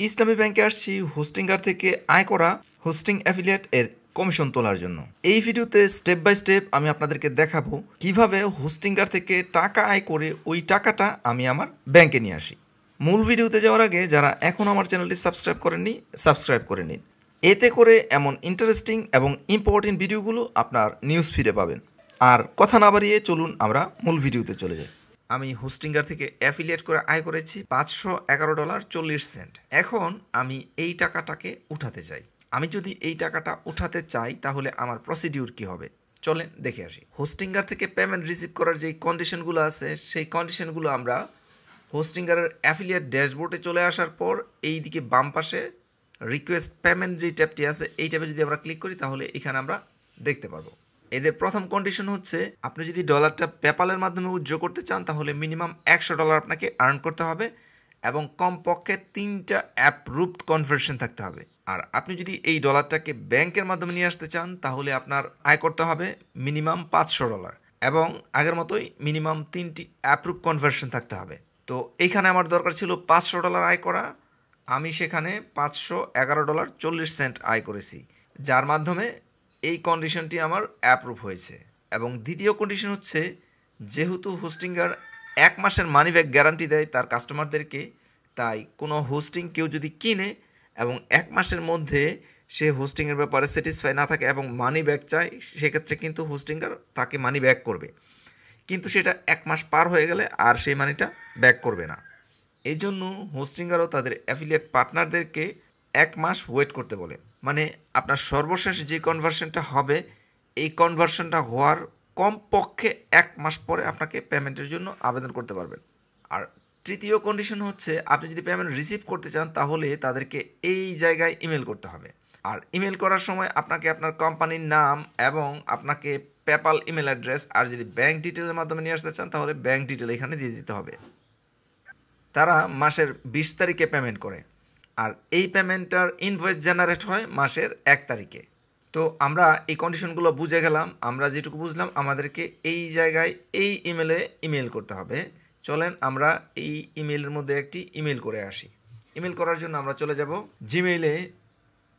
ইসলামী ব্যাংকে আসছি হোস্টিংগার থেকে আয় করা হোস্টিং অ্যাফিলিয়েট এর কমিশন তোলার জন্য। এই ভিডিওতে স্টেপ বাই স্টেপ আমি আপনাদেরকে দেখাবো কিভাবে হোস্টিংগার থেকে টাকা আয় করে ওই টাকাটা আমি আমার ব্যাংকে নিয়ে আসি। মূল ভিডিওতে যাওয়ার আগে যারা এখন আমার চ্যানেলটি সাবস্ক্রাইব করেননি, সাবস্ক্রাইব করে নিন। এতে করে এমন ইন্টারেস্টিং এবং ইম্পর্টেন্ট ভিডিওগুলো আপনার নিউজ ফিডে পাবেন। আর কথা না বাড়িয়ে চলুন আমরা মূল ভিডিওতে চলে যাই। আমি হোস্টিংগার থেকে অ্যাফিলিয়েট করে আয় করেছি $511.40। এখন আমি এই টাকাটাকে উঠাতে চাই। আমি যদি এই টাকাটা উঠাতে চাই তাহলে আমার প্রসিডিউর কি হবে চলেন দেখে আসি। হোস্টিংগার থেকে পেমেন্ট রিসিভ করার যে কন্ডিশনগুলো আছে সেই কন্ডিশনগুলো আমরা হোস্টিংগারের অ্যাফিলিয়েট ড্যাশবোর্ডে চলে আসার পর এই দিকে বাম পাশে রিকোয়েস্ট পেমেন্ট যে ট্যাবটি আছে এই ট্যাবে যদি আমরা ক্লিক করি তাহলে এখানে আমরা দেখতে পারবো। এদের প্রথম কন্ডিশন হচ্ছে আপনি যদি ডলারটা পেপ্যালের মাধ্যমে উইথড্র করতে চান তাহলে মিনিমাম $100 আপনাকে আর্ন করতে হবে এবং কমপক্ষে 3টা অ্যাপ্রুভড কনভার্সন থাকতে হবে। আর আপনি যদি এই ডলারটাকে ব্যাংকের মাধ্যমে নিয়ে আসতে চান তাহলে আপনার আয় করতে হবে মিনিমাম $500 এবং আগের মতোই মিনিমাম 3টি অ্যাপ্রুভ কনভার্সন থাকতে হবে। তো এইখানে আমার দরকার ছিল $500 আয় করা, আমি সেখানে $511.40 আয় করেছি, যার মাধ্যমে এই কন্ডিশনটি আমার অ্যাপ্রুভ হয়েছে। এবং দ্বিতীয় কন্ডিশন হচ্ছে যেহেতু হোস্টিংগার 1 মাসের মানি ব্যাক গ্যারান্টি দেয় তার কাস্টমারদেরকে, তাই কোনো হোস্টিং কেউ যদি কিনে এবং 1 মাসের মধ্যে সে হোস্টিংয়ের ব্যাপারে স্যাটিসফাই না থাকে এবং মানি ব্যাক চায়, সেক্ষেত্রে কিন্তু হোস্টিংগার তাকে মানি ব্যাক করবে, কিন্তু সেটা 1 মাস পার হয়ে গেলে আর সেই মানিটা ব্যাক করবে না। এই জন্য হোস্টিংগারও তাদের অ্যাফিলিয়েট পার্টনারদেরকে 1 মাস ওয়েট করতে বলে। মানে আপনার সর্বশেষ যে কনভার্সনটা হবে এই কনভার্সনটা হওয়ার কমপক্ষে 1 মাস পরে আপনাকে পেমেন্টের জন্য আবেদন করতে পারবেন। আর তৃতীয় কন্ডিশন হচ্ছে আপনি যদি পেমেন্ট রিসিভ করতে চান তাহলে তাদেরকে এই জায়গায় ইমেল করতে হবে। আর ইমেল করার সময় আপনাকে আপনার কোম্পানির নাম এবং আপনাকে পেপ্যাল ইমেল অ্যাড্রেস, আর যদি ব্যাঙ্ক ডিটেলের মাধ্যমে নিয়ে আসতে চান তাহলে ব্যাঙ্ক ডিটেল এখানে দিয়ে দিতে হবে। তারা মাসের 20 তারিখে পেমেন্ট করে আর এই পেমেন্টটার ইনভয়েস জেনারেট হয় মাসের 1 তারিখে। তো আমরা এই কন্ডিশনগুলো বুঝে গেলাম। আমরা যেটুকু বুঝলাম আমাদেরকে এই জায়গায় এই ইমেলে ইমেল করতে হবে। চলেন আমরা এই ইমেলের মধ্যে একটি ইমেল করে আসি। ইমেল করার জন্য আমরা চলে যাব জিমেইলে।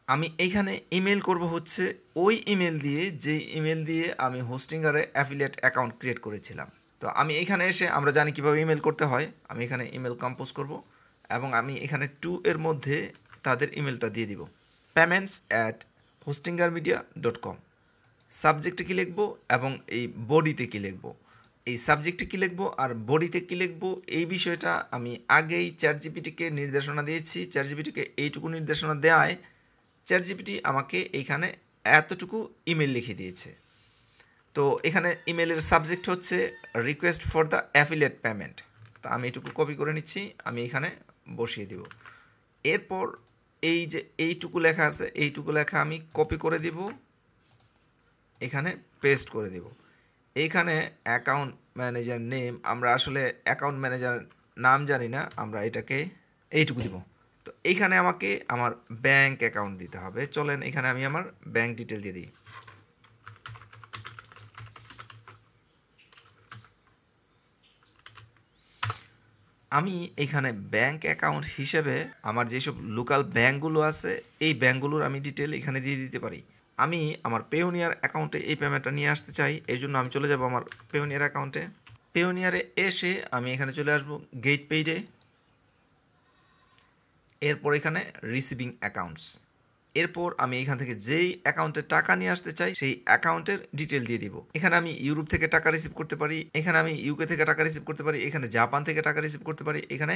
আমি এইখানে ইমেল করব হচ্ছে ওই ইমেল দিয়ে যে ইমেল দিয়ে আমি হোস্টিংগারে অ্যাফিলিয়েট অ্যাকাউন্ট ক্রিয়েট করেছিলাম। তো আমি এখানে এসে আমরা জানি কীভাবে ইমেল করতে হয়। আমি এখানে ইমেল কম্পোজ করব এবং আমি এখানে এর মধ্যে তাদের ইমেলটা দিয়ে দিব, payments@hostingarmedia.com। সাবজেক্টে কী লিখব এবং এই বডিতে কী লিখব, এই সাবজেক্টে কী লিখব আর বডিতে কী লিখব এই বিষয়টা আমি আগেই চ্যাটজিপিটিকে নির্দেশনা দিয়েছি। চ্যাটজিপিটিকে এইটুকু নির্দেশনা দেওয়ায় চ্যাটজিপিটি আমাকে এইখানে এতটুকু ইমেল লিখে দিয়েছে। তো এখানে ইমেলের সাবজেক্ট হচ্ছে request for the affiliate payment. তা আমি এটুকু কপি করে নিচ্ছি, আমি এখানে বসিয়ে দিব। এরপর এই যে এইটুকু লেখা আছে এইটুকু লেখা আমি কপি করে দিব, এখানে পেস্ট করে দিব। এইখানে অ্যাকাউন্ট ম্যানেজার নেম, আমরা আসলে অ্যাকাউন্ট ম্যানেজার নাম জানি না, আমরা এটাকে এইটুকু দিব। তো এইখানে আমাকে আমার ব্যাংক অ্যাকাউন্ট দিতে হবে। চলেন এখানে আমি আমার ব্যাংক ডিটেল দিয়ে দিই। আমি এখানে ব্যাংক অ্যাকাউন্ট হিসেবে আমার যেসব লোকাল ব্যাংকগুলো আছে এই ব্যাংকগুলোর আমি ডিটেল এখানে দিয়ে দিতে পারি। আমি আমার পেওনিয়ার অ্যাকাউন্টে এই পেমেন্টটা নিয়ে আসতে চাই, এই জন্য আমি চলে যাব আমার পেওনিয়ার অ্যাকাউন্টে। পেওনিয়ারে এসে আমি এখানে চলে আসব গেট পেইডে, এরপর এখানে রিসিভিং অ্যাকাউন্টস। এরপর আমি এখান থেকে যেই অ্যাকাউন্টে টাকা নিয়ে আসতে চাই সেই অ্যাকাউন্টের ডিটেল দিয়ে দিব। এখানে আমি ইউরোপ থেকে টাকা রিসিভ করতে পারি, এখানে আমি ইউকে থেকে টাকা রিসিভ করতে পারি, এখানে জাপান থেকে টাকা রিসিভ করতে পারি, এখানে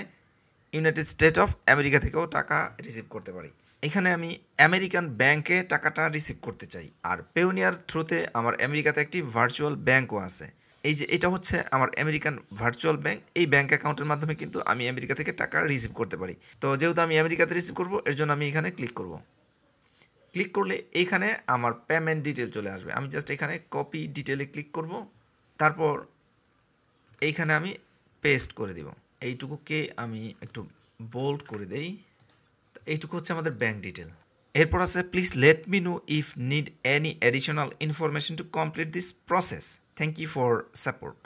ইউনাইটেড স্টেট অফ আমেরিকা থেকেও টাকা রিসিভ করতে পারি। এখানে আমি আমেরিকান ব্যাংকে টাকাটা রিসিভ করতে চাই। আর পেওনিয়ার থ্রুতে আমার আমেরিকাতে একটি ভার্চুয়াল ব্যাংকও আছে। এই যে এটা হচ্ছে আমার আমেরিকান ভার্চুয়াল ব্যাংক, এই ব্যাংক অ্যাকাউন্টের মাধ্যমে কিন্তু আমি আমেরিকা থেকে টাকা রিসিভ করতে পারি। তো যেহেতু আমি আমেরিকাতে রিসিভ করব এর জন্য আমি এখানে ক্লিক করব। ক্লিক করলে এইখানে আমার পেমেন্ট ডিটেল চলে আসবে। আমি জাস্ট এখানে কপি ডিটেলে ক্লিক করব, তারপর এইখানে আমি পেস্ট করে দিব। এইটুকুকে আমি একটু বোল্ড করে দেই। এইটুকু হচ্ছে আমাদের ব্যাংক ডিটেল। এরপর আছে please let me know if need any additional information to complete this process, thank you for support.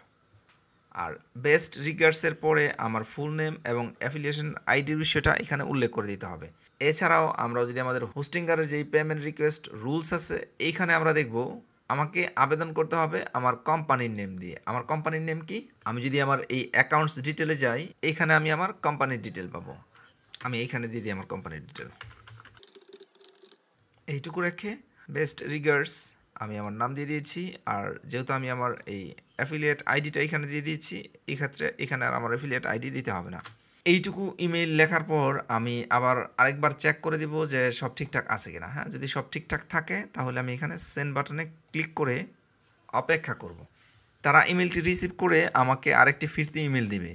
আর বেস্ট রিগার্সের পরে আমার ফুল নেম এবং অ্যাফিলিয়েশন আইডির বিষয়টা এখানে উল্লেখ করে দিতে হবে। এছাড়াও আমরা যদি আমাদের হোস্টিংয়ারের যেই পেমেন্ট রিকোয়েস্ট রুলস আছে এইখানে আমরা দেখব আমাকে আবেদন করতে হবে আমার কোম্পানির নেম দিয়ে। আমার কোম্পানির নেম কি? আমি যদি আমার এই অ্যাকাউন্টস ডিটেলে যাই, এইখানে আমি আমার কোম্পানির ডিটেল পাবো। আমি এইখানে দিয়ে দিই আমার কোম্পানির ডিটেল। এইটুকু রেখে বেস্ট রিগার্স আমি আমার নাম দিয়ে দিয়েছি। আর যেহেতু আমি আমার এই অ্যাফিলিয়েট আইডিটা এখানে দিয়ে দিয়েছি, এই ক্ষেত্রে এখানে আর আমার অ্যাফিলিয়েট আইডি দিতে হবে না। এইটুকু ইমেইল লেখার পর আমি আবার আরেকবার চেক করে দিব যে সব ঠিকঠাক আছে কিনা। হ্যাঁ, যদি সব ঠিকঠাক থাকে তাহলে আমি এখানে সেন্ড বাটনে ক্লিক করে অপেক্ষা করব। তারা ইমেলটি রিসিভ করে আমাকে আরেকটি ফিরতি ইমেল দিবে।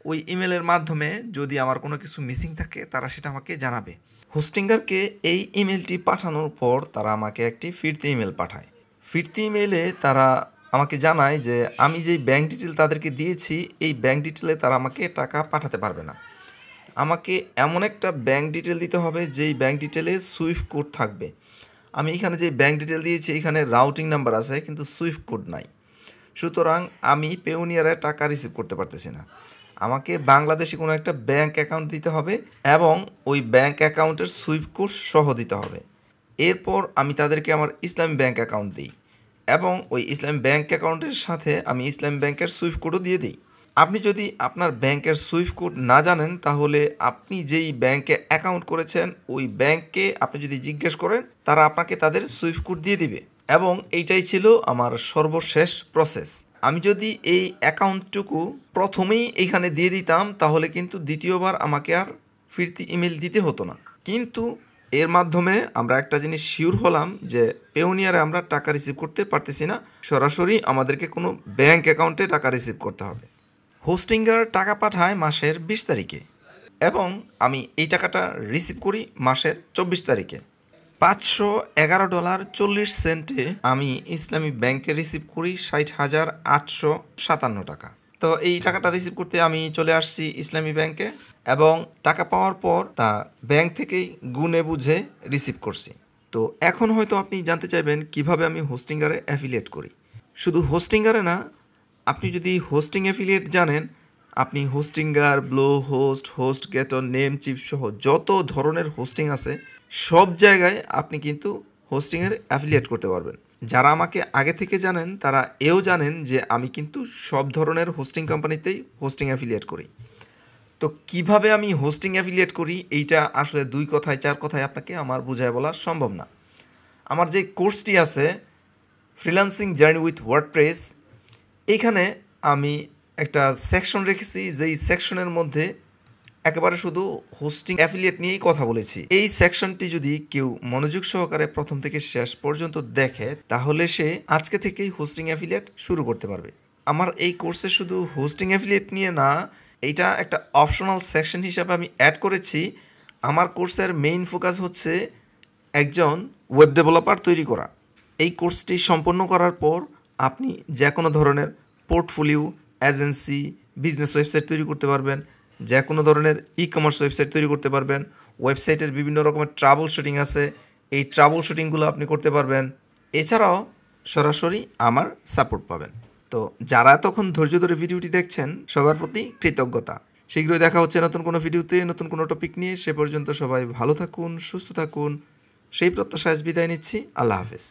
ওই ইমেলের মাধ্যমে যদি আমার কোনো কিছু মিসিং থাকে তারা সেটা আমাকে জানাবে। হোস্টিংয়ারকে এই ইমেলটি পাঠানোর পর তারা আমাকে একটি ফিরতি ইমেল পাঠায়। ফিরতি ইমেলে তারা আমাকে জানায় যে আমি যেই ব্যাঙ্ক ডিটেল তাদেরকে দিয়েছি এই ব্যাঙ্ক ডিটেলে তারা আমাকে টাকা পাঠাতে পারবে না। আমাকে এমন একটা ব্যাঙ্ক ডিটেল দিতে হবে যেই ব্যাঙ্ক ডিটেলে সুইফট কোড থাকবে। আমি এখানে যে ব্যাঙ্ক ডিটেল দিয়েছি এখানে রাউটিং নাম্বার আছে কিন্তু সুইফট কোড নাই। সুতরাং আমি পেওনিয়ারে টাকা রিসিভ করতে পারতেছি না। আমাকে বাংলাদেশে কোনো একটা ব্যাঙ্ক অ্যাকাউন্ট দিতে হবে এবং ওই ব্যাঙ্ক অ্যাকাউন্টের সুইফট কোড সহ দিতে হবে। এরপর আমি তাদেরকে আমার ইসলামী ব্যাঙ্ক অ্যাকাউন্ট দিই এবং ওই ইসলামী ব্যাঙ্ক অ্যাকাউন্টের সাথে আমি ইসলামী ব্যাঙ্কের সুইফট কোডও দিয়ে দিই। আপনি যদি আপনার ব্যাঙ্কের সুইফট কোড না জানেন তাহলে আপনি যেই ব্যাঙ্কে অ্যাকাউন্ট করেছেন ওই ব্যাঙ্ককে আপনি যদি জিজ্ঞেস করেন তারা আপনাকে তাদের সুইফট কোড দিয়ে দিবে। এবং এইটাই ছিল আমার সর্বশেষ প্রসেস। আমি যদি এই অ্যাকাউন্টটুকু প্রথমেই এইখানে দিয়ে দিতাম তাহলে কিন্তু দ্বিতীয়বার আমাকে আর ফিরতি ইমেল দিতে হতো না। কিন্তু এর মাধ্যমে আমরা একটা জিনিস শিওর হলাম যে পেওনিয়ারে আমরা টাকা রিসিভ করতে পারতেছি না, সরাসরি আমাদেরকে কোনো ব্যাঙ্ক অ্যাকাউন্টে টাকা রিসিভ করতে হবে। হোস্টিংয়ার টাকা পাঠায় মাসের 20 তারিখে এবং আমি এই টাকাটা রিসিভ করি মাসের 24 তারিখে। $511.40 আমি ইসলামী ব্যাংকে রিসিভ করি 60,857 টাকা। তো এই টাকাটা রিসিভ করতে আমি চলে আসছি ইসলামী ব্যাংকে এবং টাকা পাওয়ার পর তা ব্যাংক থেকেই গুনে বুঝে রিসিভ করছি। তো এখন হয়তো আপনি জানতে চাইবেন কিভাবে আমি হোস্টিংয়ারে অ্যাফিলিয়েট করি। শুধু হোস্টিংয়ারে না, আপনি যদি হোস্টিং অ্যাফিলিয়েট জানেন, আপনি হোস্টিংয়ার, ব্লো হোস্ট, হোস্টগেটর, নেমচিপ সহ যত ধরনের হোস্টিং আছে সব জায়গায় আপনি কিন্তু হোস্টিংয়ের অ্যাফিলিয়েট করতে পারবেন। যারা আমাকে আগে থেকে জানেন তারা এও জানেন যে আমি কিন্তু সব ধরনের হোস্টিং কোম্পানিতেই হোস্টিং অ্যাফিলিয়েট করি। তো কিভাবে আমি হোস্টিং অ্যাফিলিয়েট করি এইটা আসলে 2 কথায় 4 কথায় আপনাকে আমার বুঝায় বলা সম্ভব না। আমার যে কোর্সটি আছে ফ্রিল্যান্সিং জার্নি উইথ ওয়ার্ডপ্রেস, এইখানে আমি একটা সেকশন রেখেছি যেই সেকশনের মধ্যে একেবারে শুধু হোস্টিং অ্যাফিলিয়েট নিয়েই কথা বলেছি। এই সেকশনটি যদি কেউ মনোযোগ সহকারে প্রথম থেকে শেষ পর্যন্ত দেখে তাহলে সে আজকে থেকেই হোস্টিং অ্যাফিলিয়েট শুরু করতে পারবে। আমার এই কোর্সে শুধু হোস্টিং অ্যাফিলিয়েট নিয়ে না, এইটা একটা অপশনাল সেকশন হিসাবে আমি অ্যাড করেছি। আমার কোর্সের মেইন ফোকাস হচ্ছে একজন ওয়েব ডেভেলপার তৈরি করা। এই কোর্সটি সম্পন্ন করার পর আপনি যে কোনো ধরনের পোর্টফোলিও, এজেন্সি, বিজনেস ওয়েবসাইট তৈরি করতে পারবেন, যে কোনো ধরনের ই কমার্স ওয়েবসাইট তৈরি করতে পারবেন। ওয়েবসাইটের বিভিন্ন রকমের ট্রাবল শুটিং আছে, এই ট্রাবল শুটিংগুলো আপনি করতে পারবেন। এছাড়াও সরাসরি আমার সাপোর্ট পাবেন। তো যারা তখন ধৈর্য ধরে ভিডিওটি দেখছেন সবার প্রতি কৃতজ্ঞতা। শীঘ্রই দেখা হচ্ছে নতুন কোনো ভিডিওতে, নতুন কোনো টপিক নিয়ে। সে পর্যন্ত সবাই ভালো থাকুন, সুস্থ থাকুন, সেই প্রত্যাশায় বিদায় নিচ্ছি। আল্লাহ হাফেজ।